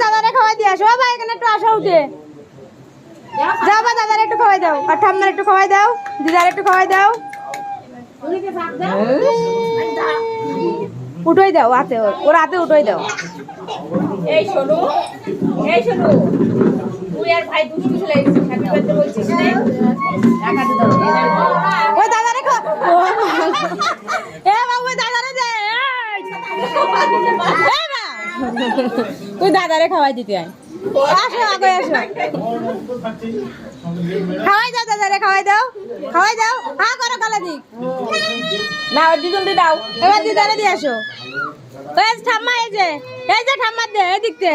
দাদারে খাওয়াই দিয়ে আসো ভাই, এখানে একটু আসো উঠে যাও বা দাদারে একটু খাওয়াই দাও, আর ঠাম্মার একটু খাওয়াই দাও, দিদার একটু খাওয়াই দাও, উঠোই দাও হাতে, ওর হাতে উঠোই দাও। এই শোনো, এই শোনো, তুই আর ভাই দুষ্টু ছেলে হ্যাপি বার্থডে বলছিস না? টাকা দে দাও। ওই দাদারে এ বাবু দাদারে দে, তুই দাদারে খাওয়াই দিতে আয়, আসো আগে আসো, খাওয়াই দাও দাদারে, খাওয়াই দাও, খাওয়াই দাও, হ্যাঁ করো কালা দিক না দুজনকে দাও, এবার দিদারে দিয়ে আসো। ওই ঠাম্মা, এই যে ঠাম্মা দে এদিক দে।